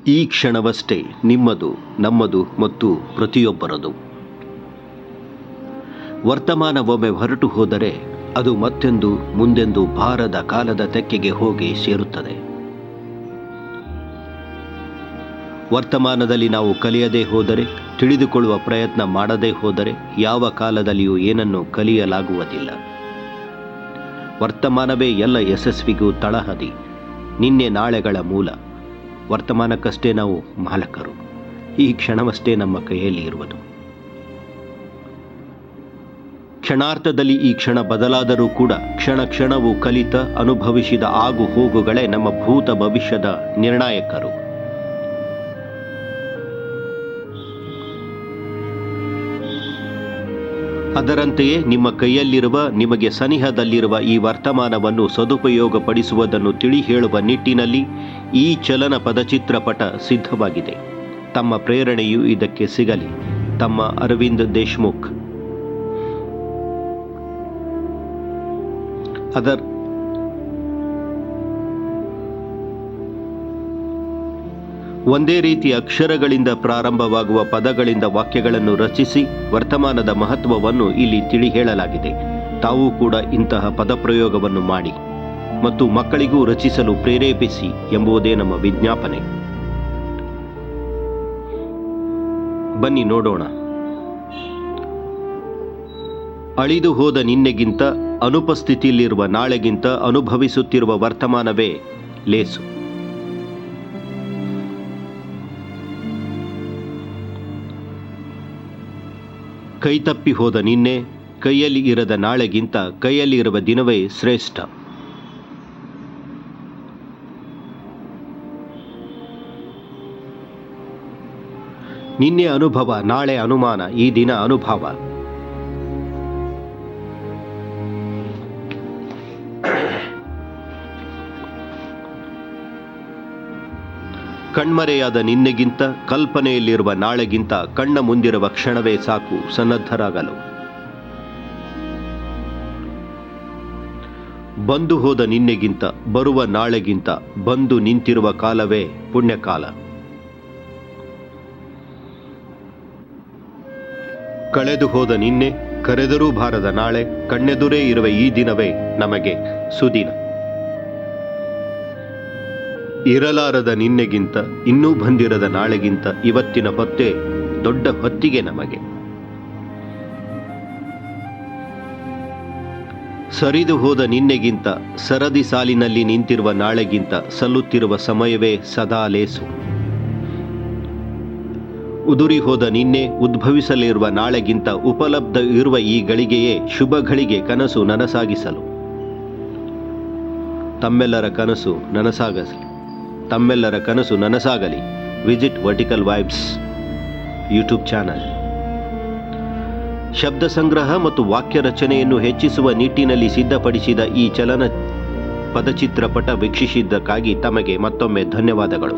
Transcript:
ಈ ಕ್ಷಣವಷ್ಟೇ ನಿಮ್ಮದು, ನಮ್ಮದು ಮತ್ತು ಪ್ರತಿಯೊಬ್ಬರದು. ವರ್ತಮಾನ ಒಮ್ಮೆ ಹೊರಟು ಹೋದರೆ ಅದು ಮತ್ತೆಂದು ಮುಂದೆಂದು ಬಾರದ ಕಾಲದ ತೆಕ್ಕೆಗೆ ಹೋಗಿ ಸೇರುತ್ತದೆ. ವರ್ತಮಾನದಲ್ಲಿ ನಾವು ಕಲಿಯದೇ ಹೋದರೆ, ತಿಳಿದುಕೊಳ್ಳುವ ಪ್ರಯತ್ನ ಮಾಡದೇ ಹೋದರೆ ಯಾವ ಕಾಲದಲ್ಲಿಯೂ ಏನನ್ನು ಕಲಿಯಲಾಗುವುದಿಲ್ಲ. ವರ್ತಮಾನವೇ ಎಲ್ಲ ಯಶಸ್ವಿಗೂ ತಳಹದಿ, ನಿನ್ನೆ ನಾಳೆಗಳ ಮೂಲ. ವರ್ತಮಾನಕ್ಕಷ್ಟೇ ನಾವು ಮಾಲಕರು. ಈ ಕ್ಷಣವಷ್ಟೇ ನಮ್ಮ ಕೈಯಲ್ಲಿ ಇರುವುದು. ಕ್ಷಣಾರ್ಥದಲ್ಲಿ ಈ ಕ್ಷಣ ಬದಲಾದರೂ ಕೂಡ ಕ್ಷಣ ಕ್ಷಣವೂ ಕಲಿತ ಅನುಭವಿಸಿದ ಆಗು ಹೋಗುಗಳೇ ನಮ್ಮ ಭೂತ ಭವಿಷ್ಯದ ನಿರ್ಣಾಯಕರು. ಅದರಂತೆಯೇ ನಿಮ್ಮ ಕೈಯಲ್ಲಿರುವ, ನಿಮಗೆ ಸನಿಹದಲ್ಲಿರುವ ಈ ವರ್ತಮಾನವನ್ನು ಸದುಪಯೋಗಪಡಿಸುವುದನ್ನು ತಿಳಿ ಹೇಳುವ ನಿಟ್ಟಿನಲ್ಲಿ ಈ ಚಲನ ಪದಚಿತ್ರಪಟ ಸಿದ್ಧವಾಗಿದೆ. ತಮ್ಮ ಪ್ರೇರಣೆಯು ಇದಕ್ಕೆ ಸಿಗಲಿ. ತಮ್ಮ ಅರವಿಂದ್ ದೇಶ್ಮುಖ್. ಒಂದೇ ರೀತಿಯ ಅಕ್ಷರಗಳಿಂದ ಪ್ರಾರಂಭವಾಗುವ ಪದಗಳಿಂದ ವಾಕ್ಯಗಳನ್ನು ರಚಿಸಿ ವರ್ತಮಾನದ ಮಹತ್ವವನ್ನು ಇಲ್ಲಿ ತಿಳಿ ಹೇಳಲಾಗಿದೆ. ತಾವು ಕೂಡ ಇಂತಹ ಪದಪ್ರಯೋಗವನ್ನು ಮಾಡಿ ಮತ್ತು ಮಕ್ಕಳಿಗೂ ರಚಿಸಲು ಪ್ರೇರೇಪಿಸಿ ಎಂಬುದೇ ನಮ್ಮ ವಿಜ್ಞಾಪನೆ. ಬನ್ನಿ ನೋಡೋಣ. ಅಳಿದು ಹೋದ ನಿನ್ನೆಗಿಂತ, ಅನುಪಸ್ಥಿತಿಯಲ್ಲಿರುವ ನಾಳೆಗಿಂತ ಅನುಭವಿಸುತ್ತಿರುವ ವರ್ತಮಾನವೇ ಲೇಸು. ಕೈತಪ್ಪಿ ಹೋದ ನಿನ್ನೆ, ಕೈಯಲ್ಲಿ ಇರದ ನಾಳೆಗಿಂತ ಕೈಯಲ್ಲಿ ಇರುವ ದಿನವೇ ಶ್ರೇಷ್ಠ. ನಿನ್ನೆ ಅನುಭವ, ನಾಳೆ ಅನುಮಾನ, ಈ ದಿನ ಅನುಭವ. ಕಣ್ಮರೆಯಾದ ನಿನ್ನೆಗಿಂತ, ಕಲ್ಪನೆಯಲ್ಲಿರುವ ನಾಳೆಗಿಂತ ಕಣ್ಣ ಮುಂದಿರುವ ಕ್ಷಣವೇ ಸಾಕು ಸನ್ನದ್ಧರಾಗಲು. ಬಂದು ಹೋದ ನಿನ್ನೆಗಿಂತ, ಬರುವ ನಾಳೆಗಿಂತ ಬಂದು ನಿಂತಿರುವ ಕಾಲವೇ ಪುಣ್ಯಕಾಲ. ಕಳೆದು ಹೋದ ನಿನ್ನೆ, ಕರೆದರೂ ಬಾರದ ನಾಳೆ, ಕಣ್ಣೆದುರೇ ಇರುವ ಈ ದಿನವೇ ನಮಗೆ ಸುದಿನ. ಇರಲಾರದ ನಿನ್ನೆಗಿಂತ, ಇನ್ನೂ ಬಂದಿರದ ನಾಳೆಗಿಂತ ಇವತ್ತಿನ ಹೊತ್ತೇ ದೊಡ್ಡ ಹೊತ್ತಿಗೆ ನಮಗೆ. ಸರಿದು ಹೋದ ನಿನ್ನೆಗಿಂತ, ಸರದಿ ಸಾಲಿನಲ್ಲಿ ನಿಂತಿರುವ ನಾಳೆಗಿಂತ ಸಲ್ಲುತ್ತಿರುವ ಸಮಯವೇ ಸದಾ ಲೇಸು. ಉದುರಿ ಹೋದ ನಿನ್ನೆ, ಉದ್ಭವಿಸಲಿರುವ ನಾಳೆಗಿಂತ ಉಪಲಬ್ಧ ಇರುವ ಈ ಗಳಿಗೆಯೇ ಶುಭ ಗಳಿಗೆ ಕನಸು ನನಸಾಗಿಸಲು. ತಮ್ಮೆಲ್ಲರ ಕನಸು ನನಸಾಗಲಿ. Visit vertical vibes YouTube channel. ಶಬ್ದ ಸಂಗ್ರಹ ಮತ್ತು ವಾಕ್ಯ ರಚನೆಯನ್ನು ಹೆಚ್ಚಿಸುವ ನಿಟ್ಟಿನಲ್ಲಿ ಸಿದ್ಧಪಡಿಸಿದ ಈ ಚಲನ ಪದಚಿತ್ರಪಟ ವೀಕ್ಷಿಸಿದ್ದಕ್ಕಾಗಿ ತಮಗೆ ಮತ್ತೊಮ್ಮೆ ಧನ್ಯವಾದಗಳು.